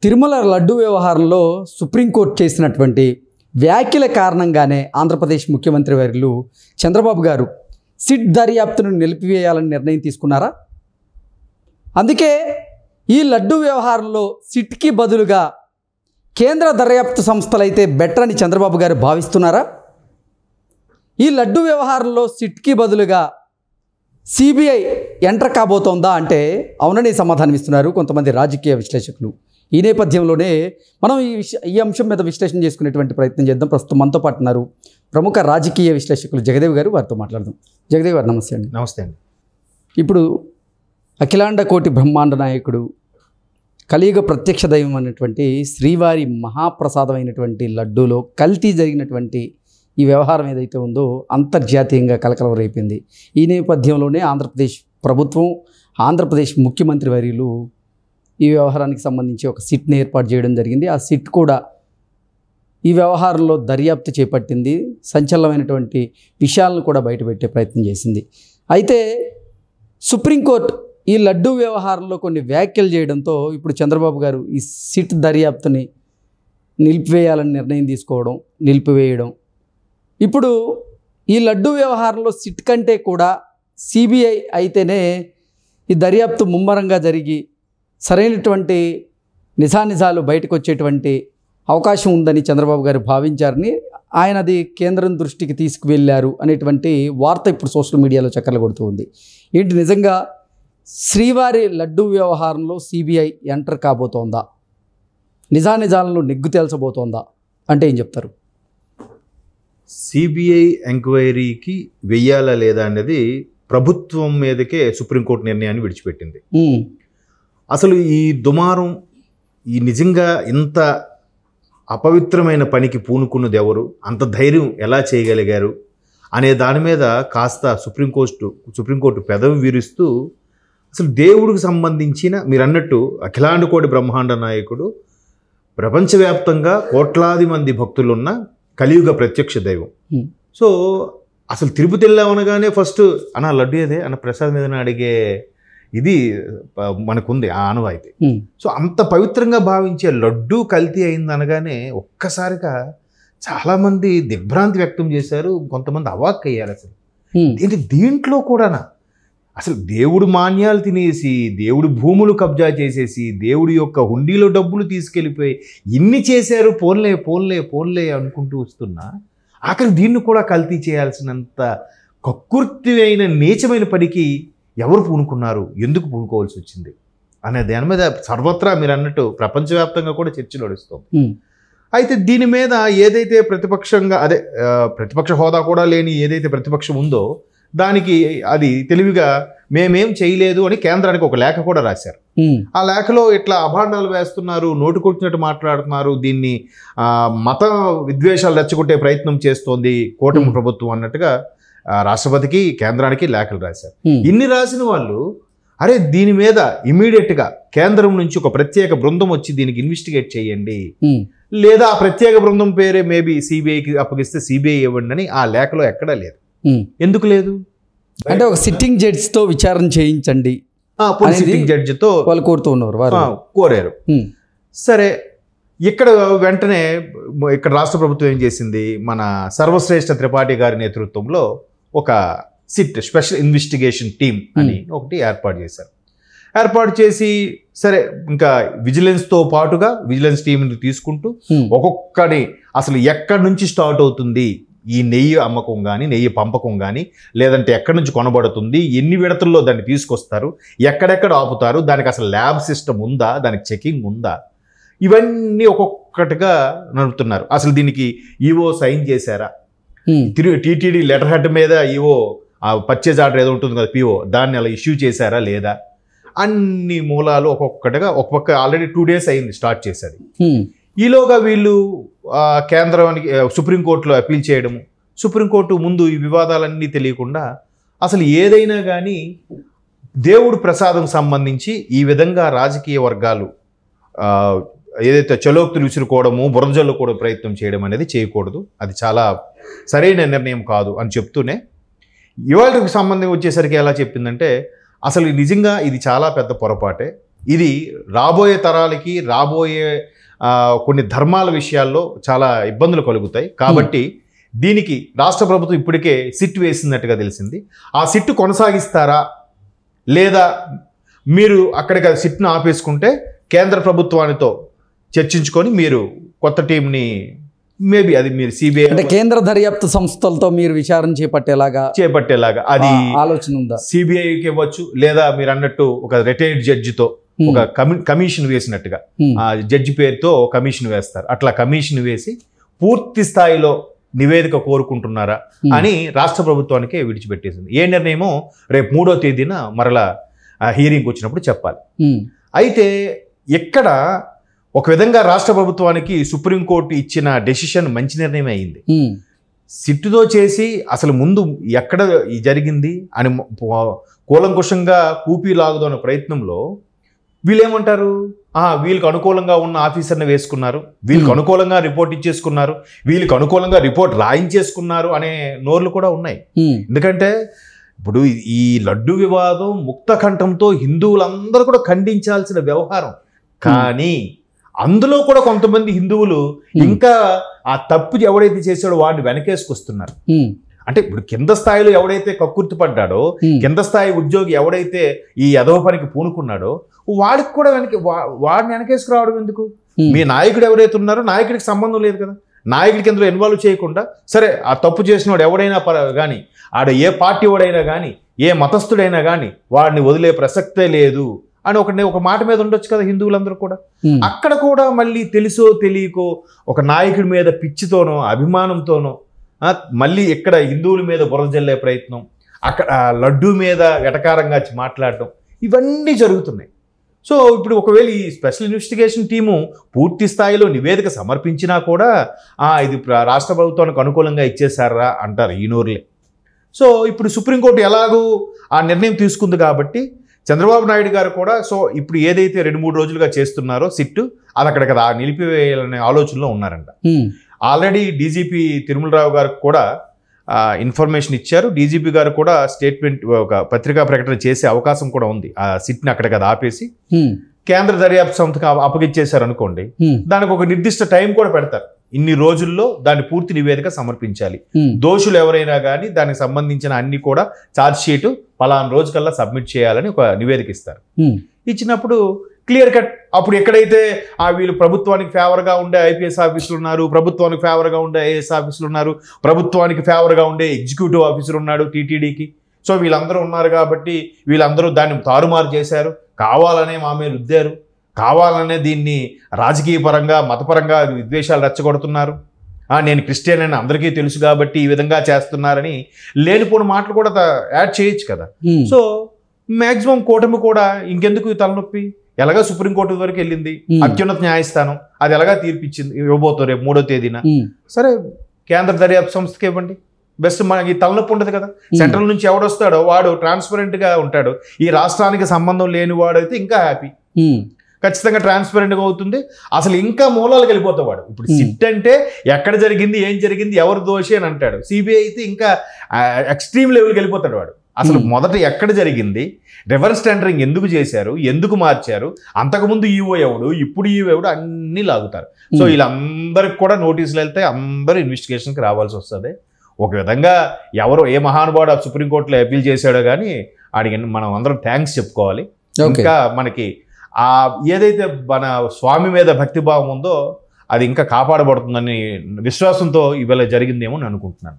తిరుమల లడ్డు వ్యవహారంలో సుప్రీంకోర్టు చేసినటువంటి వ్యాఖ్యల కారణంగానే ఆంధ్రప్రదేశ్ ముఖ్యమంత్రి వర్యులు చంద్రబాబు గారు సిట్ దర్యాప్తును నిలిపివేయాలని నిర్ణయం తీసుకున్నారా? అందుకే ఈ లడ్డు వ్యవహారంలో సిట్కి బదులుగా కేంద్ర దర్యాప్తు సంస్థలైతే బెటర్ అని చంద్రబాబు గారు భావిస్తున్నారా? ఈ లడ్డు వ్యవహారంలో సిట్కి బదులుగా సిబిఐ ఎంటర్ కాబోతోందా అంటే అవునని సమాధానం ఇస్తున్నారు కొంతమంది రాజకీయ విశ్లేషకులు. ఈ నేపథ్యంలోనే మనం ఈ అంశం మీద విశ్లేషణ చేసుకునేటువంటి ప్రయత్నం చేద్దాం. ప్రస్తుతం మనతో పాటు ఉన్నారు ప్రముఖ రాజకీయ విశ్లేషకులు జగదేవ్ గారు. వారితో మాట్లాడదాం. జగదేవ్ గారు నమస్తే అండి. నమస్తే అండి. ఇప్పుడు అఖిలాండ కోటి బ్రహ్మాండ నాయకుడు కలియుగ ప్రత్యక్ష దైవం అనేటువంటి శ్రీవారి మహాప్రసాదమైనటువంటి లడ్డూలో కల్తీ జరిగినటువంటి ఈ వ్యవహారం ఏదైతే ఉందో అంతర్జాతీయంగా కలకలం రేపింది. ఈ నేపథ్యంలోనే ఆంధ్రప్రదేశ్ ప్రభుత్వం, ఆంధ్రప్రదేశ్ ముఖ్యమంత్రి వర్యులు ఈ వ్యవహారానికి సంబంధించి ఒక సిట్ని ఏర్పాటు చేయడం జరిగింది. ఆ సిట్ కూడా ఈ వ్యవహారంలో దర్యాప్తు చేపట్టింది. సంచలనమైనటువంటి విషయాలను కూడా బయటపెట్టే ప్రయత్నం చేసింది. అయితే సుప్రీంకోర్టు ఈ లడ్డూ వ్యవహారంలో కొన్ని వ్యాఖ్యలు చేయడంతో ఇప్పుడు చంద్రబాబు గారు ఈ సిట్ దర్యాప్తుని నిలిపివేయాలని నిర్ణయం తీసుకోవడం, నిలిపివేయడం. ఇప్పుడు ఈ లడ్డూ వ్యవహారంలో సిట్ కంటే కూడా సిబిఐ అయితేనే ఈ దర్యాప్తు ముమ్మరంగా జరిగి సరైనటువంటి నిజానిజాలు బయటకు వచ్చేటువంటి అవకాశం ఉందని చంద్రబాబు గారు భావించారని, ఆయన అది కేంద్రం దృష్టికి తీసుకువెళ్ళారు అనేటువంటి వార్త ఇప్పుడు సోషల్ మీడియాలో చక్కర్లు కొడుతూ ఉంది. ఏంటి నిజంగా శ్రీవారి లడ్డూ వ్యవహారంలో సిబిఐ ఎంటర్ కాబోతోందా? నిజానిజాలను నెగ్గు తేల్చబోతోందా అంటే ఏం చెప్తారు? సిబిఐ ఎంక్వైరీకి వెయ్యాలా లేదా అనేది ప్రభుత్వం మీదకే సుప్రీంకోర్టు నిర్ణయాన్ని విడిచిపెట్టింది. అసలు ఈ దుమారం, ఈ నిజంగా ఇంత అపవిత్రమైన పనికి పూనుకున్నది ఎవరు, అంత ధైర్యం ఎలా చేయగలిగారు అనే దాని మీద కాస్త సుప్రీంకోర్టు పెదవి విరుస్తూ అసలు దేవుడికి సంబంధించిన, మీరు అన్నట్టు అఖిలాండ కోటి బ్రహ్మాండ నాయకుడు, ప్రపంచవ్యాప్తంగా కోట్లాది మంది భక్తులున్న కలియుగ ప్రత్యక్ష దైవం. సో అసలు తిరుపతి వెళ్ళామనగానే ఫస్ట్ అన్న లడ్డు ఏదే అన్న ప్రసాదం ఏదైనా అడిగే ఇది మనకుంది ఆ ఆనవాయితీ. సో అంత పవిత్రంగా భావించే లడ్డు కల్తీ అయింది అనగానే ఒక్కసారిగా చాలామంది దిగ్భ్రాంతి వ్యక్తం చేశారు, కొంతమంది అవాక్ అయ్యారు. అసలు ఏంటి దీంట్లో కూడానా? అసలు దేవుడు మాన్యాలు తినేసి, దేవుడి భూములు కబ్జా చేసేసి, దేవుడి యొక్క హుండీలో డబ్బులు తీసుకెళ్ళిపోయి ఇన్ని చేశారు, పోన్లే అనుకుంటూ వస్తున్నా ఆఖరి దీన్ని కూడా కల్తీ చేయాల్సినంత కక్కుర్తి అయిన నీచమైన పనికి ఎవరు పూనుకున్నారు, ఎందుకు పూనుకోవాల్సి వచ్చింది అనే దాని మీద సర్వత్రా మీరు అన్నట్టు ప్రపంచవ్యాప్తంగా కూడా చర్చ నడుస్తుంది. అయితే దీని మీద ఏదైతే ప్రతిపక్ష హోదా కూడా లేని ఏదైతే ప్రతిపక్షం ఉందో దానికి అది తెలివిగా మేమేం చేయలేదు అని కేంద్రానికి ఒక లేఖ కూడా రాశారు. ఆ లేఖలో ఇట్లా అభాండాలు వేస్తున్నారు, నోటుకొచ్చినట్టు మాట్లాడుతున్నారు, దీన్ని మత విద్వేషాలు రెచ్చగొట్టే ప్రయత్నం చేస్తోంది కూటమి ప్రభుత్వం అన్నట్టుగా రాష్ట్రపతికి, కేంద్రానికి లేఖలు రాశారు. ఇన్ని రాసిన వాళ్ళు అరే దీని మీద ఇమీడియట్గా కేంద్రం నుంచి ఒక ప్రత్యేక బృందం వచ్చి దీనికి ఇన్వెస్టిగేట్ చేయండి, లేదా ఆ ప్రత్యేక బృందం పేరే మేబీ సిబిఐకి అప్పగిస్తే సిబిఐ ఇవ్వండి అని ఆ లేఖలో ఎక్కడా లేదు. ఎందుకు లేదు అంటే ఒక సిట్టింగ్ జడ్జితో విచారణ చేయించండి, సిట్టింగ్ జడ్జితో వాళ్ళు కోరారు. సరే, ఇక్కడ వెంటనే ఇక్కడ రాష్ట్ర ప్రభుత్వం ఏం చేసింది, మన సర్వశ్రేష్ఠ త్రిపాఠి గారి నేతృత్వంలో ఒక సిట్ స్పెషల్ ఇన్వెస్టిగేషన్ టీం అని ఒకటి ఏర్పాటు చేశారు. ఏర్పాటు చేసి సరే ఇంకా విజిలెన్స్తో పాటుగా విజిలెన్స్ టీంని తీసుకుంటూ ఒక్కొక్కడి అసలు ఎక్కడి నుంచి స్టార్ట్ అవుతుంది ఈ నెయ్యి అమ్మకం కానీ, నెయ్యి పంపకం కానీ, లేదంటే ఎక్కడి నుంచి కొనబడుతుంది, ఎన్ని విడతల్లో దాన్ని తీసుకొస్తారు, ఎక్కడెక్కడ ఆపుతారు, దానికి అసలు ల్యాబ్ సిస్టమ్ ఉందా, దానికి చెకింగ్ ఉందా, ఇవన్నీ ఒక్కొక్కటిగా నడుపుతున్నారు. అసలు దీనికి ఈవో సైన్ చేశారా, టీటీడీ లెటర్ హెడ్ మీద ఈవో పర్చేజ్ ఆర్డర్ ఏదో ఉంటుంది కదా పిఓ, దాన్ని అలా ఇష్యూ చేశారా లేదా, అన్ని మూలాలు ఒక్కొక్కటిగా ఒక్కొక్క ఆల్రెడీ 2 days అయింది స్టార్ట్ చేసేది. ఈలోగా వీళ్ళు కేంద్రానికి సుప్రీంకోర్టులో అప్పీల్ చేయడము, సుప్రీంకోర్టు ముందు ఈ వివాదాలన్నీ తెలియకుండా అసలు ఏదైనా కానీ దేవుడు ప్రసాదం సంబంధించి ఈ విధంగా రాజకీయ వర్గాలు ఏదైతే చలోక్తులు విసురుకోవడము, బురద జల్లుకోవడం ప్రయత్నం చేయడం అనేది చేయకూడదు, అది చాలా సరైన నిర్ణయం కాదు అని చెప్తూనే ఇవాళకి సంబంధం వచ్చేసరికి ఎలా చెప్పిందంటే అసలు నిజంగా ఇది చాలా పెద్ద పొరపాటే, ఇది రాబోయే తరాలకి రాబోయే కొన్ని ధర్మాల విషయాల్లో చాలా ఇబ్బందులు కలుగుతాయి. కాబట్టి దీనికి రాష్ట్ర ప్రభుత్వం ఇప్పటికే సిట్ వేసినట్టుగా తెలిసింది. ఆ సిట్ కొనసాగిస్తారా లేదా మీరు అక్కడికి సిట్ను ఆపేసుకుంటే కేంద్ర ప్రభుత్వానితో చర్చించుకొని మీరు కొత్త టీంని మేబీ అది మీరు సిబిఐ అంటే కేంద్ర దర్యాప్తు సంస్థలతో మీరు విచారణ చేపట్టేలాగా అది ఆలోచన ఉందా? సిబిఐకి ఇవ్వచ్చు, లేదా మీరు అన్నట్టు ఒక రిటైర్డ్ జడ్జితో ఒక కమిషన్ వేసినట్టుగా ఆ జడ్జి పేరుతో కమిషన్ వేస్తారు. అట్లా కమిషన్ వేసి పూర్తి స్థాయిలో నివేదిక కోరుకుంటున్నారా అని రాష్ట్ర ప్రభుత్వానికే విడిచిపెట్టేసింది. ఏ నిర్ణయమో రేపు 3వ తేదీన మరలా హియరింగ్ వచ్చినప్పుడు చెప్పాలి. అయితే ఇక్కడ ఒక విధంగా రాష్ట్ర ప్రభుత్వానికి సుప్రీంకోర్టు ఇచ్చిన డెసిషన్ మంచి నిర్ణయమే అయింది. సిట్టుతో చేసి అసలు ముందు ఎక్కడ జరిగింది అని కూలంకుషంగా కూపీ లాగుదోన్న ప్రయత్నంలో వీళ్ళేమంటారు, వీళ్ళకి అనుకూలంగా ఉన్న ఆఫీసర్ని వేసుకున్నారు, వీళ్ళకి అనుకూలంగా రిపోర్ట్ ఇచ్చేసుకున్నారు, వీళ్ళకి అనుకూలంగా రిపోర్ట్ రాయించేసుకున్నారు అనే నోర్లు కూడా ఉన్నాయి. ఎందుకంటే ఇప్పుడు ఈ లడ్డు వివాదం ముక్త కంఠంతో హిందువులందరూ కూడా ఖండించాల్సిన వ్యవహారం. కానీ అందులో కూడా కొంతమంది హిందువులు ఇంకా ఆ తప్పు ఎవడైతే చేశాడో వాడిని వెనకేసుకొస్తున్నారు. అంటే ఇప్పుడు కింద స్థాయిలో ఎవడైతే కక్కుర్తి పడ్డాడో, కింద స్థాయి ఉద్యోగి ఎవడైతే ఈ ఎదవ పనికి పూనుకున్నాడో వాడికి కూడా వాడిని వెనకేసుకురావడం ఎందుకు? మీ నాయకుడు ఎవరైతే ఉన్నారో నాయకుడికి సంబంధం లేదు కదా, నాయకుడికి ఎందులో ఇన్వాల్వ్ చేయకుండా సరే ఆ తప్పు చేసినవాడు ఎవడైనా కానీ ఆడ ఏ పార్టీ వాడైనా కానీ ఏ మతస్థుడైనా కానీ వాడిని వదిలే ప్రసక్తే లేదు అని ఒక మాట మీద ఉండొచ్చు కదా హిందువులందరూ కూడా. అక్కడ కూడా మళ్ళీ తెలుసో తెలియకో ఒక నాయకుడి మీద పిచ్చితోనో అభిమానంతోనో మళ్ళీ ఇక్కడ హిందువుల మీద బురద జల్లే ప్రయత్నం, అక్కడ లడ్డూ మీద వెటకారంగా మాట్లాడటం, ఇవన్నీ జరుగుతున్నాయి. సో ఇప్పుడు ఒకవేళ ఈ స్పెషల్ ఇన్వెస్టిగేషన్ టీము పూర్తి స్థాయిలో నివేదిక సమర్పించినా కూడా ఇది రాష్ట్ర ప్రభుత్వానికి అనుకూలంగా ఇచ్చేసారా అంటారు ఈ నోరులే. సో ఇప్పుడు సుప్రీంకోర్టు ఎలాగూ ఆ నిర్ణయం తీసుకుంది కాబట్టి చంద్రబాబు నాయుడు గారు కూడా సో ఇప్పుడు ఏదైతే 2-3 రోజులుగా చేస్తున్నారో సిట్టు అది అక్కడికి నిలిపివేయాలనే ఆలోచనలో ఉన్నారంట. ఆల్రెడీ డీజీపీ తిరుమలరావు గారికి కూడా ఇన్ఫర్మేషన్ ఇచ్చారు. డీజీపీ గారు కూడా స్టేట్మెంట్ ఒక పత్రికా ప్రకటన చేసే అవకాశం కూడా ఉంది. ఆ సిట్ని అక్కడికి ఆపేసి కేంద్ర దర్యాప్తు సంస్థకు అప్పగిచ్చేశారు అనుకోండి, దానికి ఒక నిర్దిష్ట టైం కూడా పెడతారు. ఇన్ని రోజుల్లో దాని పూర్తి నివేదిక సమర్పించాలి, దోషులు ఎవరైనా కానీ దానికి సంబంధించిన అన్ని కూడా ఛార్జ్ షీట్ పలానా రోజుకల్లా సబ్మిట్ చేయాలని ఒక నివేదిక ఇస్తారు. ఇచ్చినప్పుడు క్లియర్ కట్ అప్పుడు ఎక్కడైతే వీళ్ళు ప్రభుత్వానికి ఫేవర్గా ఉండే ఐపీఎస్ ఆఫీసులు ఉన్నారు, ప్రభుత్వానికి ఫేవర్గా ఉండే ఐఏఎస్ ఆఫీసులు ఉన్నారు, ప్రభుత్వానికి ఫేవర్గా ఉండే ఎగ్జిక్యూటివ్ ఆఫీసర్ ఉన్నాడు టీటీడీకి. సో వీళ్ళందరూ ఉన్నారు కాబట్టి వీళ్ళందరూ దాన్ని తారుమారు చేశారు, కావాలనే మా మీద రుద్దారు, కావాలనే దీన్ని రాజకీయ పరంగా మతపరంగా విద్వేషాలు రెచ్చగొడుతున్నారు, నేను క్రిస్టియన్ అని అందరికీ తెలుసు కాబట్టి ఈ విధంగా చేస్తున్నారని లేనిపోని మాటలు కూడా యాడ్ చేయొచ్చు కదా. సో మ్యాక్సిమం కూటమి కూడా ఇంకెందుకు తలనొప్పి, ఎలాగా సుప్రీంకోర్టు వరకు వెళ్ళింది, అత్యున్నత న్యాయస్థానం అది ఎలాగా తీర్పిచ్చింది, ఇవ్వబోతారు రేపు 3వ తేదీన. సరే కేంద్ర దర్యాప్తు సంస్థకి ఇవ్వండి, బెస్ట్. మనకి తలనొప్పి ఉండదు కదా. సెంట్రల్ నుంచి ఎవడొస్తాడో వాడు ట్రాన్స్పరెంట్గా ఉంటాడు, ఈ రాష్ట్రానికి సంబంధం లేని వాడైతే ఇంకా హ్యాపీ, ఖచ్చితంగా ట్రాన్స్పరెంట్గా అవుతుంది. అసలు ఇంకా మూలాలకు వెళ్ళిపోతాడు వాడు. ఇప్పుడు సిట్ అంటే ఎక్కడ జరిగింది, ఏం జరిగింది, ఎవరు దోషి అని అంటాడు. సిబిఐ అయితే ఇంకా ఎక్స్ట్రీమ్ లెవెల్కి వెళ్ళిపోతాడు వాడు. అసలు మొదట ఎక్కడ జరిగింది, రివర్స్ టెండరింగ్ ఎందుకు చేశారు, ఎందుకు మార్చారు, అంతకుముందు ఈవో ఎవడు, ఇప్పుడు ఈవో ఎవడు, అన్నీ లాగుతారు. సో వీళ్ళందరికి కూడా నోటీసులు వెళ్తే అందరూ ఇన్వెస్టిగేషన్కి రావాల్సి వస్తుంది. ఒక విధంగా ఎవరో ఏ మహానుభావుడు సుప్రీంకోర్టులో అపీల్ చేశాడో కానీ ఆడికి మనం అందరం థ్యాంక్స్ చెప్పుకోవాలి. ఇంకా మనకి ఏదైతే మన స్వామి మీద భక్తిభావం ఉందో అది ఇంకా కాపాడబడుతుందని విశ్వాసంతో ఇవాళ జరిగిందేమో అని అనుకుంటున్నాను.